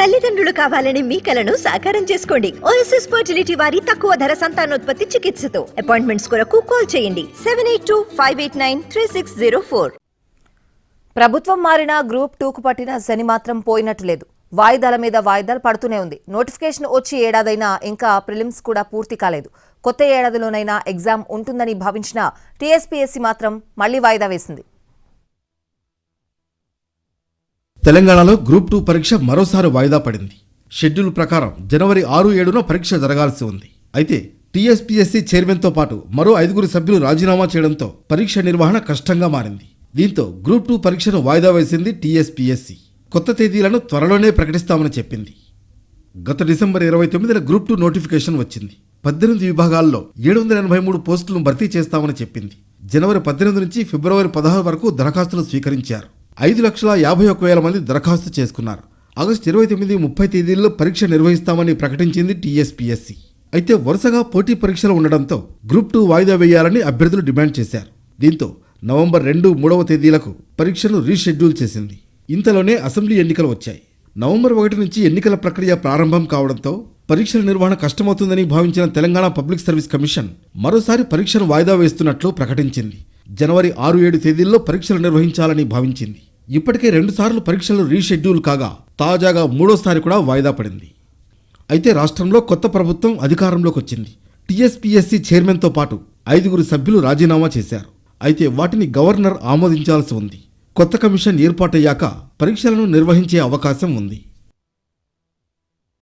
తల్లిదండ్రులు కావాలని మీ కలను సాకారం చేసుకోండి. ఓఎస్ఎస్ ఫర్టిలిటీ వారి తక్కువ ధర సంతానోత్పత్తి చికిత్సతో అపాయింట్మెంట్స్ కొరకు కాల్ చేయండి 7825893604. ప్రభుత్వం మారినా గ్రూప్ 2కు పట్టిన శని మాత్రం పోయినట్టు లేదు. వాయిదాల మీద వాయిదాలు పడుతూనే ఉంది. నోటిఫికేషన్ వచ్చి ఏడాదైనా ఇంకా ప్రిలిమ్స్ కూడా పూర్తి కాలేదు. కొత్త ఏడాదిలోనైనా ఎగ్జామ్ ఉంటుందని భావించిన టీఎస్పీఎస్సీ మాత్రం మళ్లీ వాయిదా వేసింది. తెలంగాణలో గ్రూప్ 2 పరీక్ష మరోసారి వాయిదా పడింది. షెడ్యూల్ ప్రకారం జనవరి 6-7న పరీక్ష జరగాల్సి ఉంది. అయితే టీఎస్పీఎస్సీ చైర్మన్తో పాటు మరో 5 సభ్యులు రాజీనామా చేయడంతో పరీక్ష నిర్వహణ కష్టంగా మారింది. దీంతో గ్రూప్ 2 పరీక్షను వాయిదా వేసింది టీఎస్పీఎస్సీ. కొత్త తేదీలను త్వరలోనే ప్రకటిస్తామని చెప్పింది. గత డిసెంబర్ 29న గ్రూప్ 2 నోటిఫికేషన్ వచ్చింది. 18 విభాగాల్లో 783 పోస్టులను భర్తీ చేస్తామని చెప్పింది. జనవరి 18 నుంచి ఫిబ్రవరి 16 వరకు దరఖాస్తులు స్వీకరించారు. 5,51,000 మంది దరఖాస్తు చేసుకున్నారు. ఆగస్టు 29, 30 తేదీల్లో పరీక్ష నిర్వహిస్తామని ప్రకటించింది టీఎస్పీఎస్సీ. అయితే వరుసగా పోటీ పరీక్షలు ఉండడంతో గ్రూప్ 2 వాయిదా వేయాలని అభ్యర్థులు డిమాండ్ చేశారు. దీంతో నవంబర్ 2, 3వ తేదీలకు పరీక్షను రీషెడ్యూల్ చేసింది. ఇంతలోనే అసెంబ్లీ ఎన్నికలు వచ్చాయి. నవంబర్ 1 నుంచి ఎన్నికల ప్రక్రియ ప్రారంభం కావడంతో పరీక్షల నిర్వహణ కష్టమవుతుందని భావించిన తెలంగాణ పబ్లిక్ సర్వీస్ కమిషన్ మరోసారి పరీక్షను వాయిదా వేస్తున్నట్లు ప్రకటించింది. జనవరి 6-7 తేదీల్లో పరీక్షలు నిర్వహించాలని భావించింది. ఇప్పటికే 2 సార్లు పరీక్షలు రీషెడ్యూల్ కాగా తాజాగా 3వసారి కూడా వాయిదా పడింది. అయితే రాష్ట్రంలో కొత్త ప్రభుత్వం అధికారంలోకి వచ్చింది. టీఎస్పీఎస్సీ చైర్మన్తో పాటు 5 సభ్యులు రాజీనామా చేశారు. అయితే వాటిని గవర్నర్ ఆమోదించాల్సి ఉంది. కొత్త కమిషన్ ఏర్పాటయ్యాక పరీక్షలను నిర్వహించే అవకాశం ఉంది.